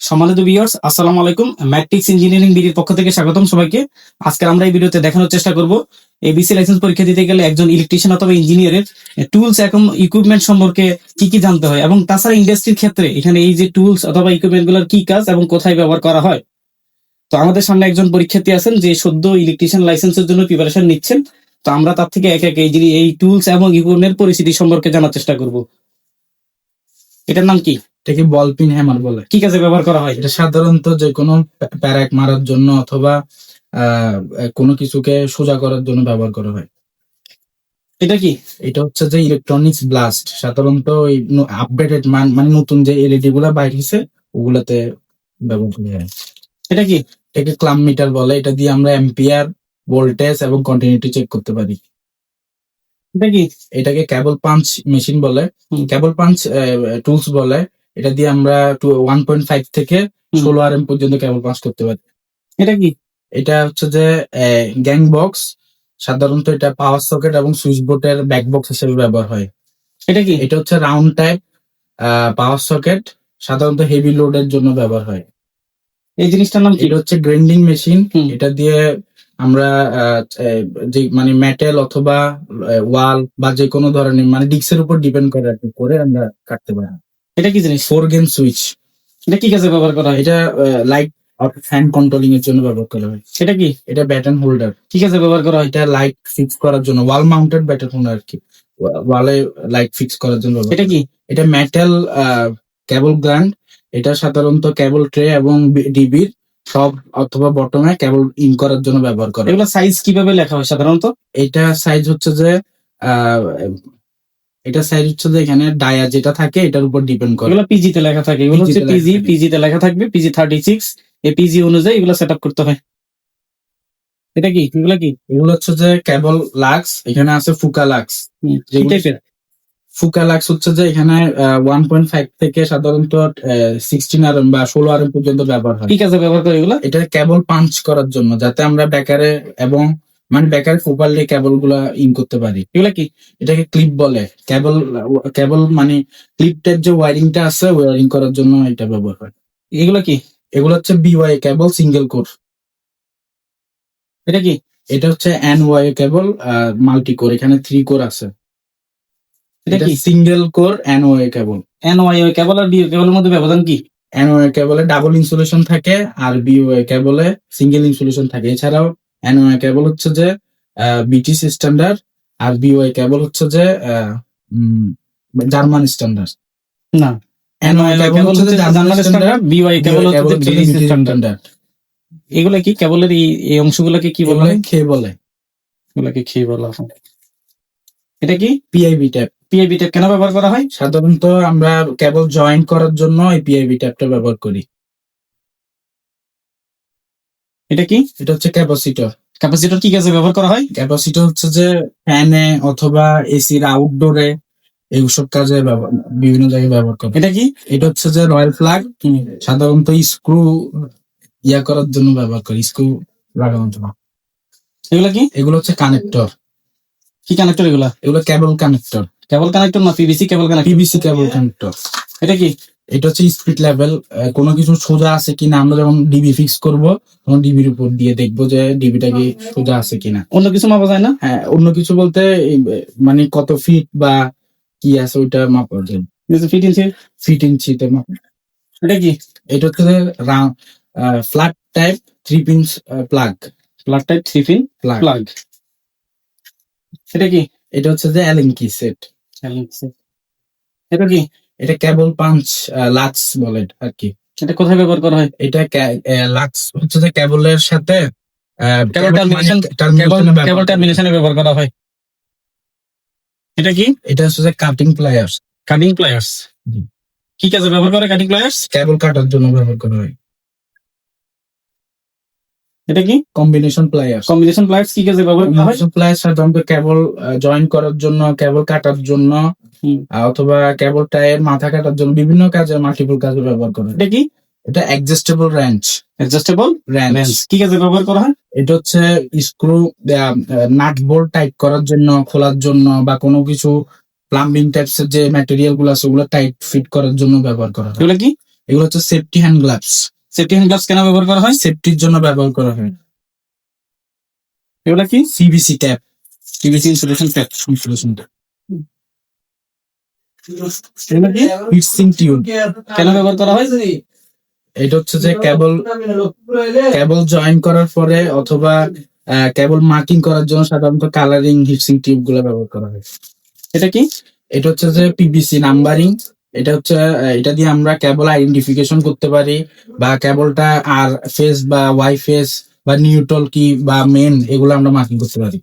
সম্মানিত ভিউয়ার্স, আসসালামু আলাইকুম। ম্যাট্রিক্স ইঞ্জিনিয়ারিং বিডির পক্ষ থেকে স্বাগতম সবাইকে। আজকে আমরা এই ভিডিওতে দেখানোর চেষ্টা করব এবিসি লাইসেন্স পরীক্ষা দিতে গেলে একজন ইলেকট্রিশিয়ান অথবা ইঞ্জিনিয়ারের টুলস এবং ইকুইপমেন্ট সম্পর্কে কি কি জানতে হয়, এবং তাছাড়া ইন্ডাস্ট্রির ক্ষেত্রে এখানে এই যে টুলস অথবা ইকুইপমেন্ট গুলোর কি কাজ এবং কোথায় ব্যবহার করা হয়। তো আমাদের সামনে একজন পরীক্ষার্থী আছেন যে সদ্য ইলেকট্রিশিয়ান লাইসেন্সের জন্য প্রিপারেশন নিচ্ছেন। তো আমরা তার থেকে এক এক এই টুলস এবং ইকুইপমেন্ট পরিস্থিতি সম্পর্কে জানার চেষ্টা করব। এটার নাম কি? এটাকে বল পিন হ্যামার বলে। কি কাজে ব্যবহার করা হয়? এটা সাধারণত যে কোনো প্যারাক মারার জন্য অথবা কোনো কিছুকে সোজা করার জন্য ব্যবহার করা হয়। এটা কি? এটা হচ্ছে যে ইলেকট্রনিক্স ব্লাস্ট, সাধারণত ওই আপডেটেড মানে নতুন যে এলইডি গুলা বাইর হয়েছে ওগুলাতে ব্যবহার করা হয়। এটা কি? এটাকে ক্লাম মিটার বলে। এটা দিয়ে আমরা অ্যাম্পিয়ার, ভোল্টেজ এবং কন্টিনিউটি চেক করতে পারি। এটা কি? এটাকে কেবল পাঞ্চ মেশিন বলে, কেবল পাঞ্চ টুলস বলে। এটা দিয়ে আমরা 1.5 থেকে 16 RM পর্যন্ত কেবল পাঞ্চ করতে পারি। এটা কি? এটা হচ্ছে যে গ্যাং বক্স, সাধারণত এটা পাওয়ার সকেট এবং সুইচ বোর্ডের ব্যাক বক্স হিসেবে ব্যবহার হয়। এটা কি? এটা হচ্ছে রাউন্ড টাইপ পাওয়ার সকেট, সাধারণত হেভি লোডের জন্য ব্যবহার হয়। এই জিনিসটার নাম কি? এটা হচ্ছে গ্রাইন্ডিং মেশিন। এটা দিয়ে আমরা যে মানে মেটাল অথবা ওয়াল বা যে কোনো ধরনের মানে ডিস্কের উপর ডিপেন্ড করে আমরা কাটতে পারি। এটা কি জিনিস? 4 গেন সুইচ। এটা কি কাজে ব্যবহার করা হয়? এটা লাইট ফ্যান কন্ট্রোলিং এর জন্য ব্যবহার করা হয়। এটা কি? এটা ব্যাটন হোল্ডার। কি কাজে ব্যবহার করা হয়? এটা লাইট ফিক্স করার জন্য, ওয়াল মাউন্টেড ব্যাটন হোল্ডার আর কি, ওয়ালে লাইট ফিক্স করার জন্য। এটা কি? এটা মেটাল কেবল গ্রান্ড। এটা সাধারণত কেবল ট্রে এবং ডিবির টপ অথবা বটমে কেবল ইন করার জন্য ব্যবহার করে। এগুলো সাইজ কিভাবে লেখা হয় সাধারণত? এটা সাইজ হচ্ছে যে এখানে ডায়া যেটা থাকে এটার উপর ডিপেন্ড করে। এগুলো পিজি তে লেখা থাকে। এগুলো হচ্ছে পিজি তে লেখা থাকবে PG 36। এই পিজি অনুযায়ী এগুলো সেটআপ করতে হয়। এটা কি? এগুলো কি? এগুলো হচ্ছে যে কেবল লাক্স। এখানে আছে ফুকা লাক্স। কি টাইপের? ফুকা লাক্স হচ্ছে যে এখানে 1.5 থেকে সাধারণত 16 RM বা 16 RM পর্যন্ত ব্যবহার হয়। কি কাজে ব্যবহার করে এগুলো? এটা কেবল পাঞ্চ করার জন্য, যাতে আমরা বেকারে এবং মানে বেকারে প্রপারলি কেবল গুলা ইন করতে পারি। এগুলো কি? এটাকে ক্লিপ বলে। কেবল মানে ক্লিপ টাইপ যে ওয়ারিংটা আছে ওয়ারিং করার জন্য এটা ব্যবহার হয়। এগুলো কি? এগুলো হচ্ছে বিওয়াই কেবল সিঙ্গেল কোর। এটা কি? এটা হচ্ছে এনওয়াই কেবল মাল্টি কোর। এখানে 3 কোর আছে। এটা এটা কি? সিঙ্গেল কোর এনওয়াই কেবল। এনওয়াই কেবল আর বিও কেবলের মধ্যে ব্যবধান কি? এনওয়াই কেবলে ডাবল ইনসুলেশন থাকে আর বিওয়াই কেবলে সিঙ্গেল ইনসুলেশন থাকে। এছাড়াও এনওয়াই কেবল হচ্ছে যে বিটিসি স্ট্যান্ডার্ড আর বিওয়াই কেবল হচ্ছে যে জার্মান স্ট্যান্ডার্ড। না, এনওয়াই কেবল হচ্ছে যে জার্মান স্ট্যান্ডার্ড, বিওয়াই কেবল হচ্ছে ব্রিটিশ স্ট্যান্ডার্ড। এগুলা কি কেবলের এই অংশগুলোকে কি বলা হয়? খেয়ে বলে। এগুলাকে কি বলা হয়? এটা কি? PIB tap. পিআইবি ট্যাপ কেন ব্যবহার করা হয়? সাধারণত আমরা কেবল জয়েন করার জন্য এই পিআইবি ট্যাপটা ব্যবহার করি। এটা কি? এটা হচ্ছে ক্যাপাসিটর। ক্যাপাসিটর কি কাজে ব্যবহার করা হয়? ক্যাপাসিটর হচ্ছে যে ফ্যানে অথবা এসির আউটডোরে এইসব কাজে বিভিন্ন জায়গায় ব্যবহার করে। এটা কি? এটা হচ্ছে যে রয়্যাল প্লাগ, সাধারণত স্ক্রু করার জন্য ব্যবহার করি, স্ক্রু লাগানোর জন্য। এগুলা কি? এগুলো হচ্ছে কানেক্টর। কি কানেক্টর এগুলা? এগুলো কেবল কানেক্টর। কেবল কানেক্টর না পিভিসি কেবল কানেক্টর? পিভিসি কেবল কানেক্টর। এটা কি? এটা হচ্ছে স্পিড লেভেল। কোনো কিছু সোজা আছে কিনা আমরা যখন ডিবি ফিক্স করব তখন ডিবির উপর দিয়ে দেখবো যে ডিবিটা কি সোজা আছে কিনা। অন্য কিছু মাপা যায় না? হ্যাঁ, অন্য কিছু বলতে মানে কত ফিট বা কি আছে ওইটা মাপা যায়। ফিট ইঞ্চিতে মাপা। এটা কি? এটা হচ্ছে flat type 3 pin plug. Plug type 3 pin plug. এটা কি? এটা হচ্ছে যে অ্যালেঙ্কি সেট। এটা কি? এটা কেবল পাঞ্চ লাক্স বলে আর কি। এটা কোথায় ব্যবহার করা হয়? এটা লাক্স হচ্ছে যে কেবলের সাথে কেবল টার্মিনেশনে ব্যবহার করা হয়। এটা কি? এটা হচ্ছে যে কাটিং প্লায়ার্স। কাটিং প্লায়ার্স কি কাজে ব্যবহার করে? কাটিং প্লায়ার্স কেবল কাটার জন্য ব্যবহার করা হয়। এটা কি? Combination pliers. কম্বিনেশন প্লায়ার্স কি কাজে ব্যবহার করা হয়? প্লায়ার্স সাধারণত কেবল জয়েন করার জন্য, কেবল কাটার জন্য অথবা কেবল টায়ের মাথা কাটার জন্য বিভিন্ন কাজে মাল্টিপল কাজে ব্যবহার করা হয়। এটা কি? এটা অ্যাডজাস্টেবল রেঞ্জ। অ্যাডজাস্টেবল রেঞ্জ কি কাজে ব্যবহার করা হয়? এটা হচ্ছে স্ক্রু নাট বোল্ট টাইট করার জন্য, খোলার জন্য বা কোনো কিছু প্লাম্বিং টাইপস এর যে ম্যাটেরিয়াল গুলো আছে ওগুলো টাইট ফিট করার জন্য ব্যবহার করা হয়। এগুলো কি? এগুলো হচ্ছে safety hand gloves. Safety hand gloves কেন ব্যবহার করা হয়? সেফটির জন্য ব্যবহার করা হয়। এগুলা কি? CBC tape, PVC insulation tape. ইনসুলেশনটা। এগুলা কি? হিটসিং টিউব, কেন ব্যবহার করা হয়? এটা হচ্ছে যে কেবল জয়েন করার পরে অথবা কেবল মার্কিং করার জন্য সাধারণত কালারিং হিটসিং টিউব গুলো ব্যবহার করা হয়। এটা কি? এটা হচ্ছে যে পিভিসি নাম্বারিং। এটা হচ্ছে এটা দিয়ে আমরা কেবল আইডেন্টিফিকেশন করতে পারি, বা কেবলটা আর ফেস বা ওয়াই ফেস বা নিউট্রাল কি বা মেন এগুলো আমরা মার্কিং করতে পারি।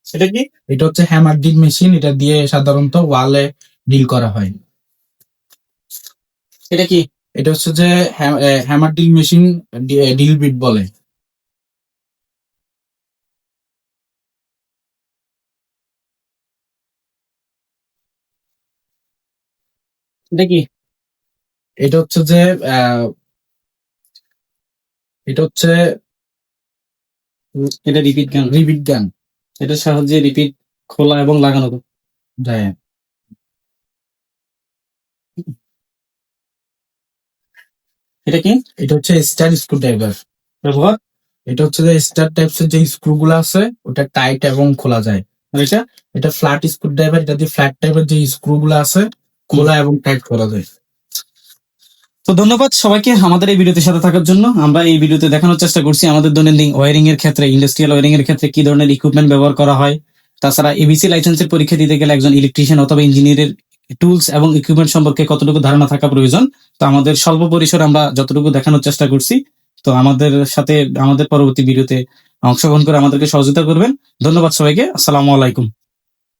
এটা কি? এটা হচ্ছে হ্যামার ড্রিল মেশিন, এটা দিয়ে সাধারণত ওয়ালে ডিল করা হয়। এটা কি? এটা হচ্ছে যে hammer drill machine, drill bit বলে। এটা কি? এটা হচ্ছে যে এটা হচ্ছে এটা রিপিট গান। রিবিট গান এটার সাহায্যে রিপিট খোলা এবং লাগানো যায়। এটা কি? এটা হচ্ছে স্টার স্ক্রু ড্রাইভার। ব্যবহার? এটা হচ্ছে যে স্টার টাইপসের যে স্ক্রু গুলো আছে ওটা টাইট এবং খোলা যায়। আর এটা? এটা ফ্ল্যাট স্ক্রু ড্রাইভার, এটা দিয়ে ফ্ল্যাট টাইপের যে স্ক্রু গুলো আছে খোলা এবং টাইট করা যায়। তো ধন্যবাদ সবাইকে আমাদের এই ভিডিওতে সাথে থাকার জন্য। আমরা এই ভিডিওতে দেখানোর চেষ্টা করছি আমাদের দৈনন্দিন ওয়ারিং এর ক্ষেত্রে, ইন্ডাস্ট্রিয়াল ওয়ারিং এর ক্ষেত্রে কি ধরনের ইকুইপমেন্ট ব্যবহার করা হয়। তাছাড়া এবিসি লাইসেন্সের পরীক্ষা দিতে গেলে একজন ইলেকট্রিশিয়ান অথবা ইঞ্জিনিয়ারের টুলস এবং ইকুইপমেন্ট সম্পর্কে কতটুকু ধারণা থাকা প্রয়োজন। তো আমাদের স্বল্প পরিসরে আমরা যতটুকু দেখানোর চেষ্টা করছি। তো আমাদের সাথে আমাদের পরবর্তী ভিডিওতে অংশগ্রহণ করে আমাদেরকে সহযোগিতা করবেন। ধন্যবাদ সবাইকে। আসসালামু আলাইকুম।